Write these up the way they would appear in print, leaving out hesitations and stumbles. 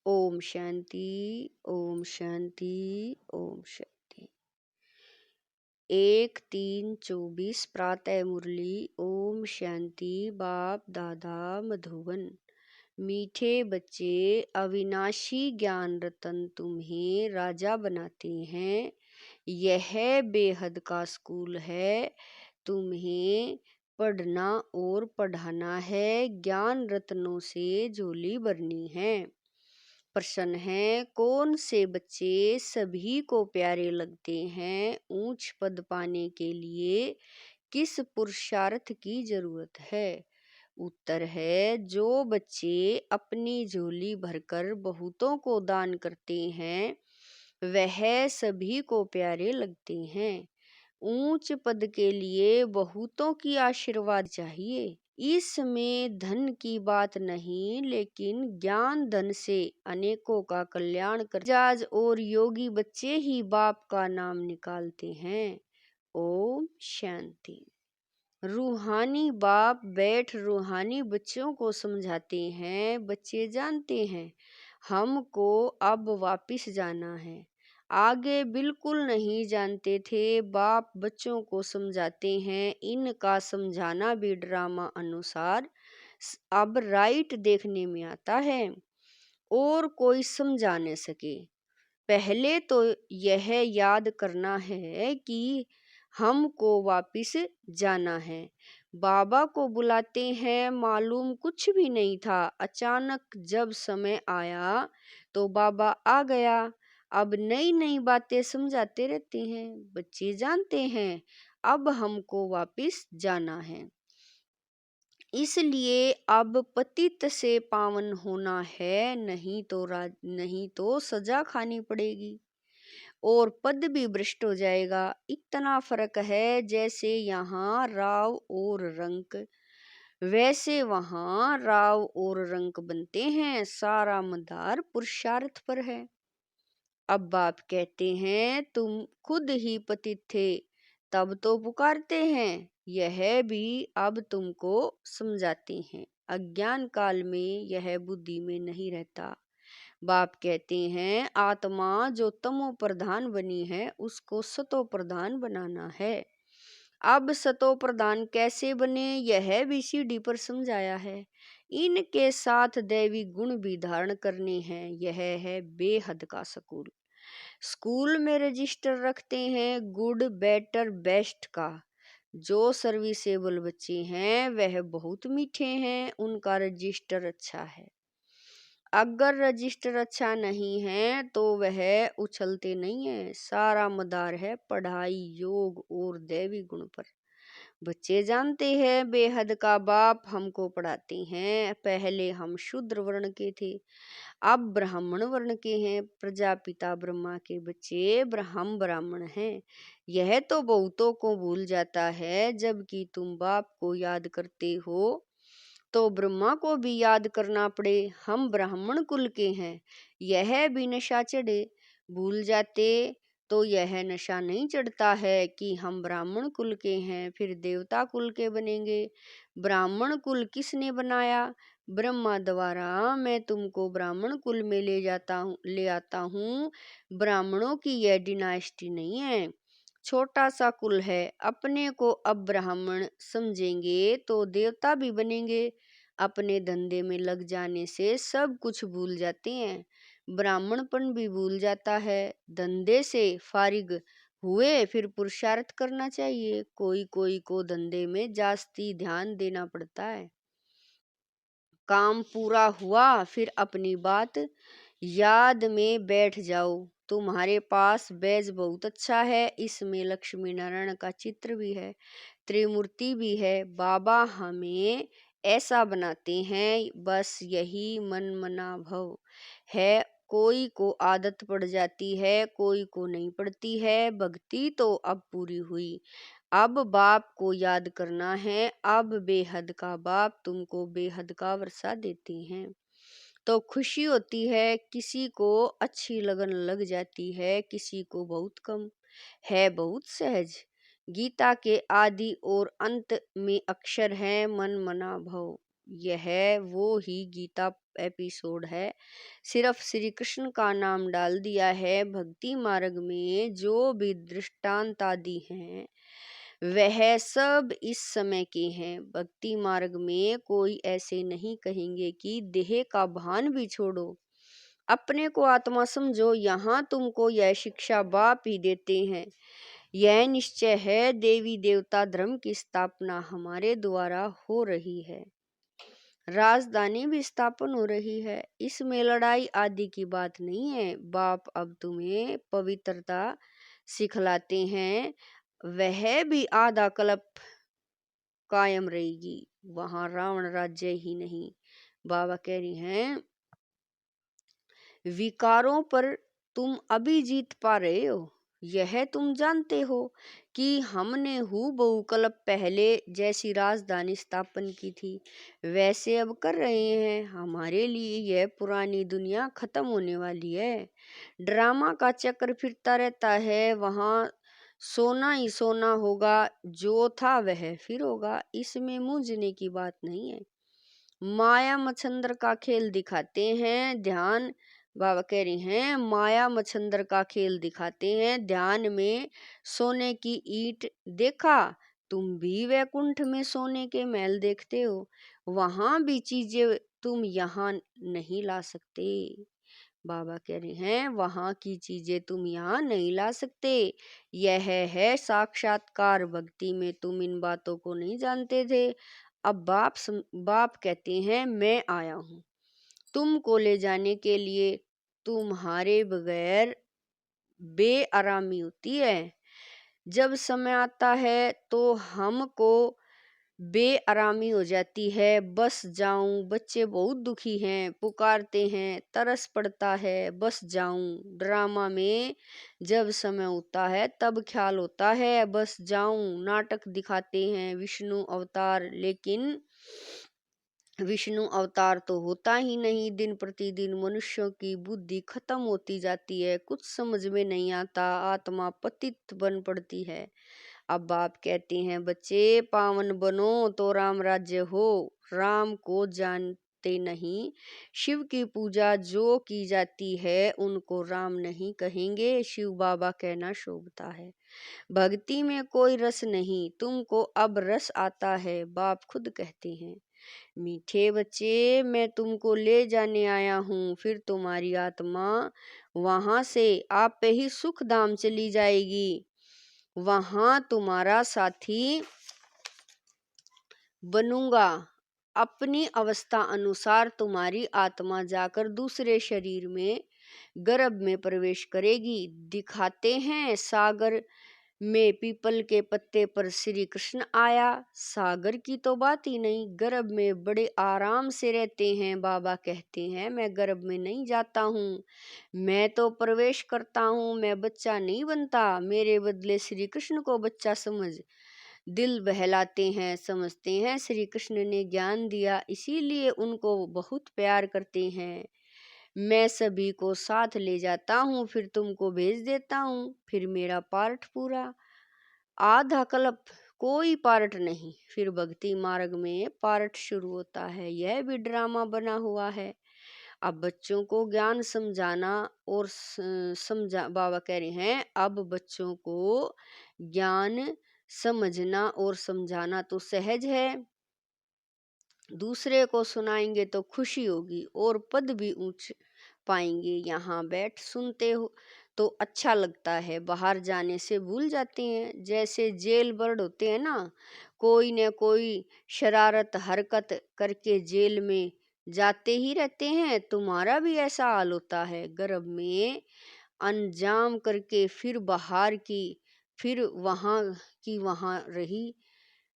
ओम शांति। ओम शांति। ओम शांति। 1-3-24 प्रातः मुरली। ओम शांति। बाप दादा मधुबन। मीठे बच्चे, अविनाशी ज्ञान रतन तुम्हें राजा बनाते हैं। यह बेहद का स्कूल है। तुम्हें पढ़ना और पढ़ाना है। ज्ञान रत्नों से झोली भरनी है। प्रश्न है, कौन से बच्चे सभी को प्यारे लगते हैं? ऊंच पद पाने के लिए किस पुरुषार्थ की जरूरत है? उत्तर है, जो बच्चे अपनी झोली भरकर बहुतों को दान करते हैं वह सभी को प्यारे लगते हैं। ऊंच पद के लिए बहुतों की आशीर्वाद चाहिए। इसमें धन की बात नहीं, लेकिन ज्ञान धन से अनेकों का कल्याण कर जाज और योगी बच्चे ही बाप का नाम निकालते हैं। ओम शांति। रूहानी बाप बैठ रूहानी बच्चों को समझाते हैं। बच्चे जानते हैं हमको अब वापिस जाना है। आगे बिल्कुल नहीं जानते थे। बाप बच्चों को समझाते हैं। इनका समझाना भी ड्रामा अनुसार अब राइट देखने में आता है और कोई समझा न सके। पहले तो यह याद करना है कि हमको वापिस जाना है। बाबा को बुलाते हैं। मालूम कुछ भी नहीं था। अचानक जब समय आया तो बाबा आ गया। अब नई नई बातें समझाते रहते हैं। बच्चे जानते हैं अब हमको वापिस जाना है, इसलिए अब पतित से पावन होना है, नहीं तो सजा खानी पड़ेगी और पद भी भ्रष्ट हो जाएगा। इतना फर्क है, जैसे यहाँ राव और रंक वैसे वहाँ राव और रंक बनते हैं। सारा मदार पुरुषार्थ पर है। अब बाप कहते हैं, तुम खुद ही पतित थे तब तो पुकारते हैं। यह भी अब तुमको समझाते हैं। अज्ञान काल में यह बुद्धि में नहीं रहता। बाप कहते हैं, आत्मा जो तमो प्रधान बनी है उसको सतो प्रधान बनाना है। अब सतो प्रधान कैसे बने यह भी सीढ़ी पर समझाया है। इनके साथ दैवी गुण भी धारण करने हैं। यह है बेहद का स्कूल। स्कूल में रजिस्टर रखते हैं गुड बेटर बेस्ट का। जो सर्विसेबल बच्चे हैं वह बहुत मीठे हैं, उनका रजिस्टर अच्छा है। अगर रजिस्टर अच्छा नहीं है तो वह उछलते नहीं है। सारा मदार है पढ़ाई, योग और दैवी गुण पर। बच्चे जानते हैं बेहद का बाप हमको पढ़ाते हैं। पहले हम शूद्र वर्ण के थे, अब ब्राह्मण वर्ण के हैं। प्रजापिता ब्रह्मा के बच्चे हम ब्राह्मण हैं। यह तो बहुतों को भूल जाता है। जबकि तुम बाप को याद करते हो तो ब्रह्मा को भी याद करना पड़े। हम ब्राह्मण कुल के हैं। यह भी नशा चढ़े। भूल जाते तो यह नशा नहीं चढ़ता है कि हम ब्राह्मण कुल के हैं, फिर देवता कुल के बनेंगे। ब्राह्मण कुल किसने बनाया? ब्रह्मा द्वारा। मैं तुमको ब्राह्मण कुल में ले आता हूँ। ब्राह्मणों की यह डिनास्टी नहीं है, छोटा सा कुल है। अपने को अब ब्राह्मण समझेंगे तो देवता भी बनेंगे। अपने धंधे में लग जाने से सब कुछ भूल जाते हैं। ब्राह्मणपन भी भूल जाता है। धंधे से फारिग हुए फिर पुरुषार्थ करना चाहिए। कोई कोई को धंधे में जास्ती ध्यान देना पड़ता है। काम पूरा हुआ फिर अपनी बात याद में बैठ जाओ। तुम्हारे पास बैज बहुत अच्छा है। इसमें लक्ष्मी नारायण का चित्र भी है, त्रिमूर्ति भी है। बाबा हमें ऐसा बनाते हैं, बस यही मन मना भव है। कोई को आदत पड़ जाती है, कोई को नहीं पड़ती है। भक्ति तो अब पूरी हुई। अब बाप को याद करना है। अब बेहद का बाप तुमको बेहद का वर्षा देते हैं तो खुशी होती है। किसी को अच्छी लगन लग जाती है, किसी को बहुत कम है। बहुत सहज। गीता के आदि और अंत में अक्षर है मन मना भव। यह वो ही गीता एपिसोड है, सिर्फ श्री कृष्ण का नाम डाल दिया है। भक्ति मार्ग में जो भी दृष्टांत आदि हैं वह सब इस समय के हैं। भक्ति मार्ग में कोई ऐसे नहीं कहेंगे कि देह का भान भी छोड़ो, अपने को आत्मा समझो। यहाँ तुमको यह शिक्षा बाप ही देते हैं। यह निश्चय है देवी देवता धर्म की स्थापना हमारे द्वारा हो रही है, राजधानी भी स्थापन हो रही है। इसमें लड़ाई आदि की बात नहीं है। बाप अब तुम्हें पवित्रता सिखलाते हैं, वह भी आधा कल्प कायम रहेगी, वहां रावण राज्य ही नहीं। बाबा कह रही हैं विकारों पर तुम अभी जीत पा रहे हो, यह तुम जानते हो कि हमने हूबहू कल्प पहले जैसी राजधानी स्थापन की थी वैसे अब कर रहे हैं। हमारे लिए यह पुरानी दुनिया खत्म होने वाली है। ड्रामा का चक्र फिरता रहता है, वहां सोना ही सोना होगा, जो था वह फिर होगा। इसमें मूंझने की बात नहीं है। माया मच्छंदर का खेल दिखाते हैं ध्यान, बाबा कह रही हैं माया मच्छंदर का खेल दिखाते हैं ध्यान में सोने की ईंट देखा। तुम भी वैकुंठ में सोने के महल देखते हो, वहां भी चीजें तुम यहाँ नहीं ला सकते। बाबा कह रहे हैं वहां की चीजें तुम यहाँ नहीं ला सकते। यह है साक्षात्कार। भक्ति में तुम इन बातों को नहीं जानते थे। अब बाप कहते हैं मैं आया हूँ तुमको ले जाने के लिए। तुम्हारे बगैर बेआरामी होती है। जब समय आता है तो हमको बेआरामी हो जाती है। बस जाऊं, बच्चे बहुत दुखी हैं, पुकारते हैं, तरस पड़ता है, बस जाऊं। ड्रामा में जब समय होता है तब ख्याल होता है बस जाऊं। नाटक दिखाते हैं विष्णु अवतार, लेकिन विष्णु अवतार तो होता ही नहीं। दिन प्रतिदिन मनुष्यों की बुद्धि खत्म होती जाती है, कुछ समझ में नहीं आता, आत्मा पतित बन पड़ती है। अब बाप कहते हैं बच्चे पावन बनो तो राम राज्य हो। राम को जानते नहीं, शिव की पूजा जो की जाती है उनको राम नहीं कहेंगे, शिव बाबा कहना शोभता है। भक्ति में कोई रस नहीं, तुमको अब रस आता है, बाप खुद कहते हैं। मीठे बच्चे मैं तुमको ले जाने आया हूँ, फिर तुम्हारी आत्मा वहां से आप पे ही सुख धाम चली जाएगी। वहां तुम्हारा साथी बनूंगा। अपनी अवस्था अनुसार तुम्हारी आत्मा जाकर दूसरे शरीर में गर्भ में प्रवेश करेगी। दिखाते हैं सागर में पीपल के पत्ते पर श्री कृष्ण आया। सागर की तो बात ही नहीं, गर्भ में बड़े आराम से रहते हैं। बाबा कहते हैं मैं गर्भ में नहीं जाता हूँ, मैं तो प्रवेश करता हूँ, मैं बच्चा नहीं बनता। मेरे बदले श्री कृष्ण को बच्चा समझ दिल बहलाते हैं, समझते हैं श्री कृष्ण ने ज्ञान दिया इसीलिए उनको बहुत प्यार करते हैं। मैं सभी को साथ ले जाता हूँ, फिर तुमको भेज देता हूँ, फिर मेरा पार्ट पूरा। आधा कल्प कोई पार्ट नहीं, फिर भक्ति मार्ग में पार्ट शुरू होता है। यह भी ड्रामा बना हुआ है। अब बच्चों को ज्ञान समझाना और समझा, बाबा कह रहे हैं अब बच्चों को ज्ञान समझना और समझाना तो सहज है, दूसरे को सुनाएंगे तो खुशी होगी और पद भी ऊंच पाएंगे। यहाँ बैठ सुनते हो तो अच्छा लगता है, बाहर जाने से भूल जाते हैं। जैसे जेल बर्ड होते हैं ना, कोई न कोई शरारत हरकत करके जेल में जाते ही रहते हैं, तुम्हारा भी ऐसा हाल होता है। गर्भ में अंजाम करके फिर बाहर की, फिर वहाँ की वहाँ रही,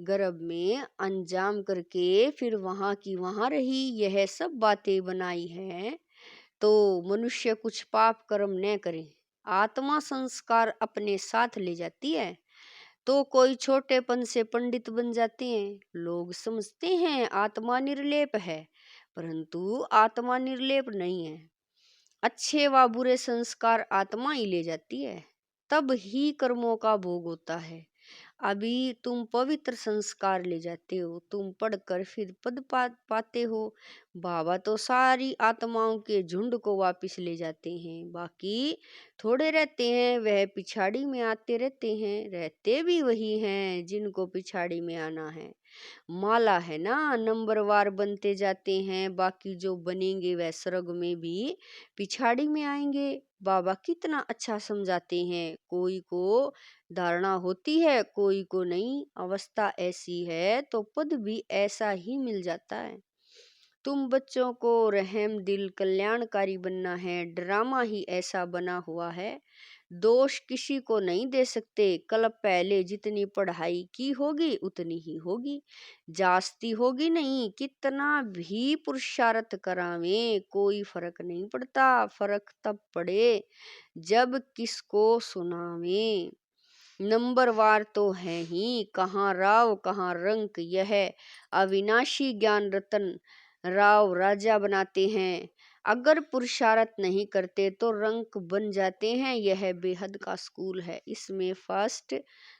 गर्भ में अंजाम करके फिर वहाँ की वहाँ रही, यह सब बातें बनाई है तो मनुष्य कुछ पाप कर्म न करे, आत्मा संस्कार अपने साथ ले जाती है। तो कोई छोटेपन से पंडित बन जाते हैं। लोग समझते हैं आत्मा निर्लेप है, परंतु आत्मा निर्लेप नहीं है। अच्छे व बुरे संस्कार आत्मा ही ले जाती है, तब ही कर्मों का भोग होता है। अभी तुम पवित्र संस्कार ले जाते हो, तुम पढ़कर फिर पद पाते हो। बाबा तो सारी आत्माओं के झुंड को वापस ले जाते हैं, बाकी थोड़े रहते हैं, वह पिछाड़ी में आते रहते हैं। रहते भी वही हैं जिनको पिछाड़ी में आना है। माला है ना, नंबरवार बनते जाते हैं, बाकी जो बनेंगे वह स्वर्ग में भी पिछाड़ी में आएंगे। बाबा कितना अच्छा समझाते हैं। कोई को धारणा होती है, कोई को नहीं। अवस्था ऐसी है तो पद भी ऐसा ही मिल जाता है। तुम बच्चों को रहम दिल कल्याणकारी बनना है, ड्रामा ही ऐसा बना हुआ है। दोष किसी को नहीं दे सकते। कल पहले जितनी पढ़ाई की होगी उतनी ही होगी, जास्ती होगी नहीं। कितना भी पुरुषार्थ करावें कोई फर्क नहीं पड़ता। फर्क तब पड़े जब किसको सुनावें। नंबरवार तो है ही, कहाँ राव कहाँ रंक, यह अविनाशी ज्ञान रतन राव राजा बनाते हैं। अगर पुरुषार्थ नहीं करते तो रंक बन जाते हैं। यह बेहद का स्कूल है, इसमें फर्स्ट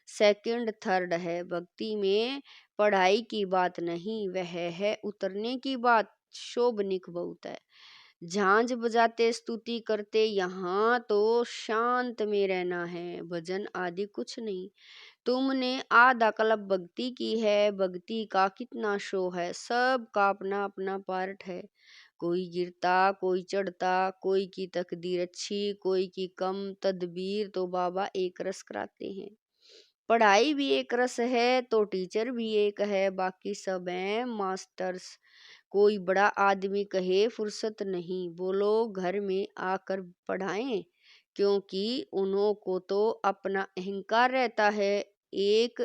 सेकंड थर्ड है। भक्ति में पढ़ाई की बात नहीं, वह है उतरने की बात। शोभनिक बहुत है, झांझ बजाते स्तुति करते, यहाँ तो शांत में रहना है, भजन आदि कुछ नहीं। तुमने आधा कल्प भक्ति की है, भक्ति का कितना शो है। सबका अपना अपना पार्ट है, कोई गिरता कोई चढ़ता, कोई की तकदीर अच्छी कोई की कम। तदबीर तो बाबा एक रस कराते हैं। पढ़ाई भी एक रस है तो टीचर भी एक है, बाकी सब हैं मास्टर्स। कोई बड़ा आदमी कहे फुर्सत नहीं, बोलो घर में आकर पढ़ाएं, क्योंकि उन्हों को तो अपना अहंकार रहता है। एक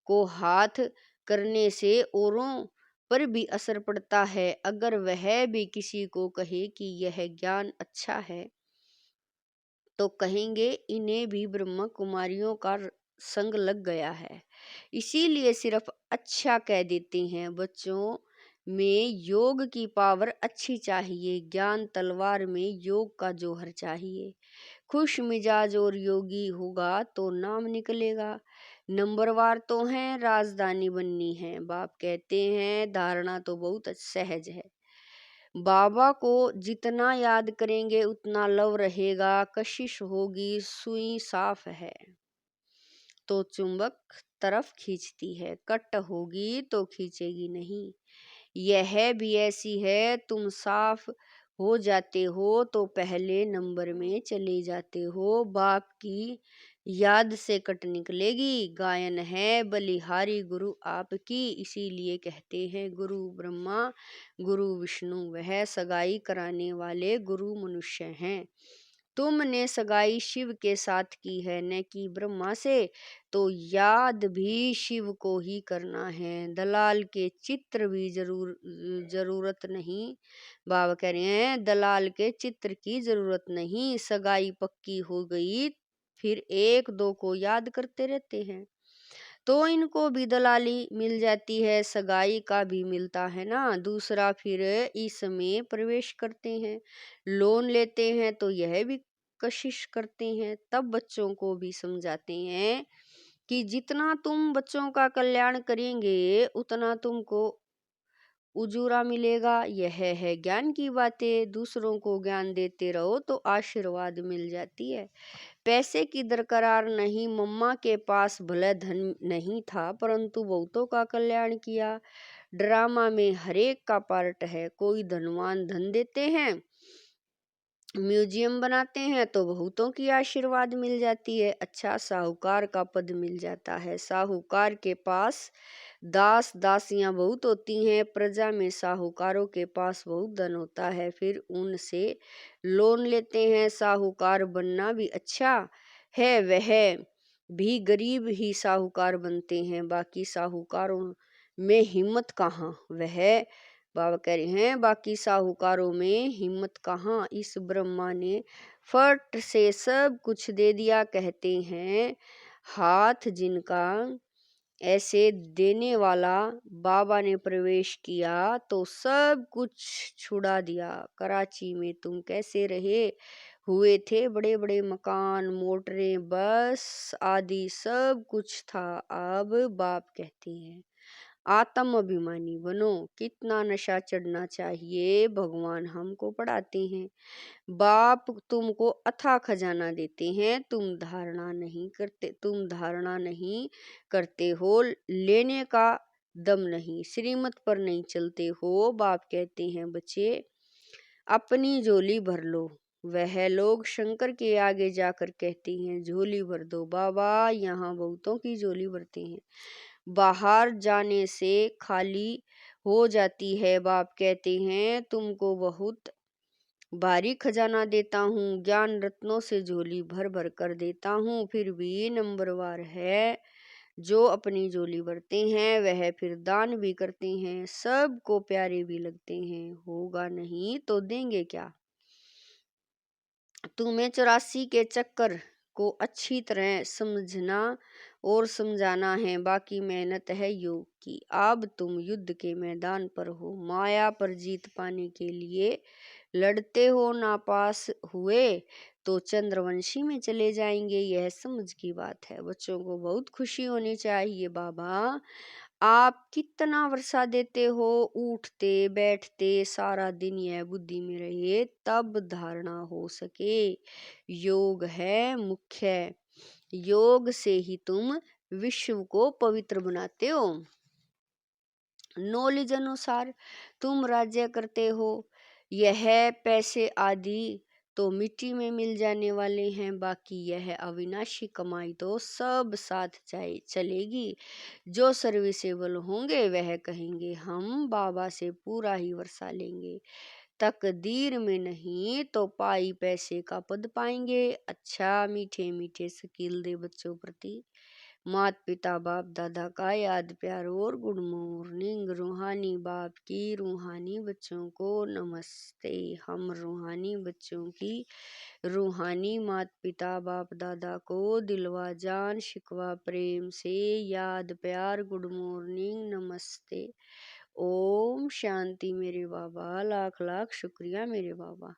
को हाथ करने से औरों पर भी असर पड़ता है। अगर वह भी किसी को कहे कि यह ज्ञान अच्छा है तो कहेंगे इन्हें भी ब्रह्म कुमारियों का संग लग गया है, इसीलिए सिर्फ अच्छा कह देते हैं। बच्चों में योग की पावर अच्छी चाहिए, ज्ञान तलवार में योग का जौहर चाहिए। खुश मिजाज और योगी होगा तो नाम निकलेगा। नंबरवार तो हैं राजधानी बननी है। बाप कहते हैं धारणा तो बहुत सहज है, बाबा को जितना याद करेंगे उतना लव रहेगा। कशिश होगी सुई साफ है तो चुंबक तरफ खींचती है, कट होगी तो खींचेगी नहीं। यह भी ऐसी है, तुम साफ हो जाते हो तो पहले नंबर में चले जाते हो। बाप की याद से कट निकलेगी। गायन है बलिहारी गुरु आपकी, इसीलिए कहते हैं गुरु ब्रह्मा गुरु विष्णु। वह सगाई कराने वाले गुरु मनुष्य हैं। तुमने सगाई शिव के साथ की है न कि ब्रह्मा से, तो याद भी शिव को ही करना है। दलाल के चित्र भी जरूरत नहीं। बाबा कह रहे हैं दलाल के चित्र की जरूरत नहीं। सगाई पक्की हो गई फिर एक दो को याद करते रहते हैं तो इनको भी दलाली मिल जाती है, सगाई का भी मिलता है ना। दूसरा फिर इसमें प्रवेश करते हैं, लोन लेते हैं तो यह भी कशिश करते हैं। तब बच्चों को भी समझाते हैं कि जितना तुम बच्चों का कल्याण करेंगे उतना तुमको उजूरा मिलेगा। यह है ज्ञान की बातें। दूसरों को ज्ञान देते रहो तो आशीर्वाद मिल जाती है। पैसे की दरकार नहीं, मम्मा के पास भले धन नहीं था परंतु बहुतों का कल्याण किया। ड्रामा में हरेक का पार्ट है। कोई धनवान धन देते हैं, म्यूजियम बनाते हैं तो बहुतों की आशीर्वाद मिल जाती है। अच्छा साहूकार का पद मिल जाता है। साहूकार के पास दास दासियां बहुत होती हैं, प्रजा में साहूकारों के पास बहुत धन होता है, फिर उनसे लोन लेते हैं। साहूकार बनना भी अच्छा है, वह भी गरीब ही साहूकार बनते हैं, बाकी साहूकारों में हिम्मत कहाँ। वह बाबा कह रहे हैं बाकी साहूकारों में हिम्मत कहाँ। इस ब्रह्मा ने फट से सब कुछ दे दिया। कहते हैं हाथ जिनका ऐसे देने वाला बाबा ने प्रवेश किया तो सब कुछ छुड़ा दिया। कराची में तुम कैसे रहे हुए थे, बड़े बड़े मकान, मोटरें, बस आदि सब कुछ था। अब बाप कहते हैं आत्म अभिमानी बनो। कितना नशा चढ़ना चाहिए भगवान हमको पढ़ाते हैं। बाप तुमको अथाह खजाना देते हैं, तुम धारणा नहीं करते हो, लेने का दम नहीं, श्रीमत पर नहीं चलते हो। बाप कहते हैं बच्चे अपनी झोली भर लो। वह लोग शंकर के आगे जाकर कहते हैं झोली भर दो। बाबा यहाँ बहुतों की झोली भरते हैं, बाहर जाने से खाली हो जाती है। बाप कहते हैं तुमको बहुत भारी खजाना देता हूँ, ज्ञान रत्नों से झोली भर भर कर देता हूँ, फिर भी नंबरवार है। जो अपनी झोली भरते हैं वह फिर दान भी करते हैं, सबको प्यारे भी लगते हैं। होगा नहीं तो देंगे क्या। तुम्हें 84 के चक्कर को अच्छी तरह समझना और समझाना है, बाकी मेहनत है योग की। अब तुम युद्ध के मैदान पर हो, माया पर जीत पाने के लिए लड़ते हो। नापास हुए तो चंद्रवंशी में चले जाएंगे, यह समझ की बात है। बच्चों को बहुत खुशी होनी चाहिए। बाबा आप कितना वर्षा देते हो, उठते बैठते सारा दिन यह बुद्धि में रहे तब धारणा हो सके। योग है मुख्य, योग से ही तुम विश्व को पवित्र बनाते हो। नॉलेज अनुसार तुम राज्य करते हो। यह पैसे आदि तो मिट्टी में मिल जाने वाले हैं, बाकी यह अविनाशी कमाई तो सब साथ चलेगी। जो सर्विसेबल होंगे वह कहेंगे हम बाबा से पूरा ही वर्षा लेंगे, तकदीर में नहीं तो पाई पैसे का पद पाएंगे। अच्छा मीठे मीठे शकील दे बच्चों प्रति मात पिता बाप दादा का याद प्यार और गुड मॉर्निंग। रूहानी बाप की रूहानी बच्चों को नमस्ते। हम रूहानी बच्चों की रूहानी मात पिता बाप दादा को दिलवा जान शिकवा प्रेम से याद प्यार गुड मॉर्निंग नमस्ते। ओम शांति मेरे बाबा, लाख लाख शुक्रिया मेरे बाबा।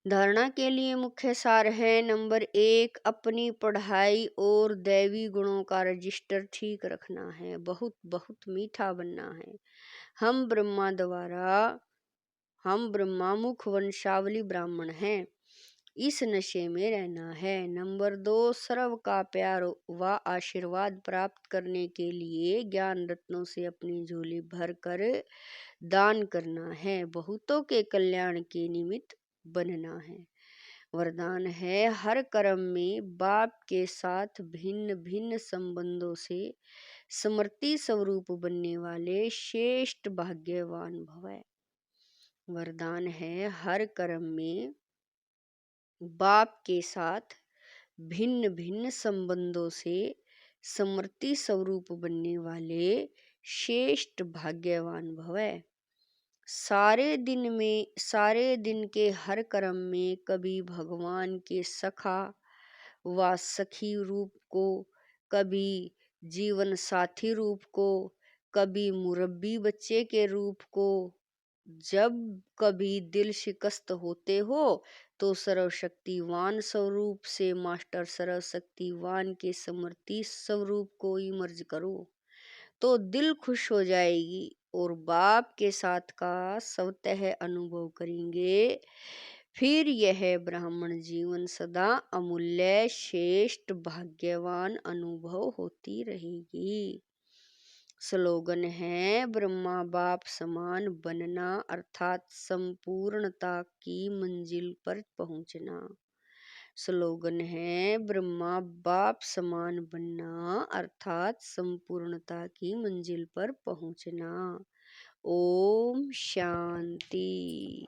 धारणा के लिए मुख्य सार है नंबर 1, अपनी पढ़ाई और दैवी गुणों का रजिस्टर ठीक रखना है, बहुत बहुत मीठा बनना है। हम ब्रह्मामुख वंशावली ब्राह्मण हैं, इस नशे में रहना है। नंबर 2, सर्व का प्यार व आशीर्वाद प्राप्त करने के लिए ज्ञान रत्नों से अपनी झोली भर कर दान करना है, बहुतों के कल्याण के निमित्त बनना है। वरदान है हर कर्म में बाप के साथ भिन्न भिन्न संबंधों से स्मृति स्वरूप बनने वाले श्रेष्ठ भाग्यवान भव। वरदान है हर कर्म में बाप के साथ भिन्न भिन्न संबंधों से स्मृति स्वरूप बनने वाले श्रेष्ठ भाग्यवान भव। सारे दिन के हर कर्म में कभी भगवान के सखा व सखी रूप को, कभी जीवन साथी रूप को, कभी मुरब्बी बच्चे के रूप को। जब कभी दिल शिकस्त होते हो तो सर्वशक्तिवान स्वरूप से मास्टर सर्वशक्तिवान के स्मृति स्वरूप को इमर्ज करो तो दिल खुश हो जाएगी और बाप के साथ का स्वतः अनुभव करेंगे। फिर यह ब्राह्मण जीवन सदा अमूल्य श्रेष्ठ भाग्यवान अनुभव होती रहेगी। स्लोगन है ब्रह्मा बाप समान बनना अर्थात संपूर्णता की मंजिल पर पहुंचना। स्लोगन है ब्रह्मा बाप समान बनना अर्थात संपूर्णता की मंजिल पर पहुंचना। ओम शांति।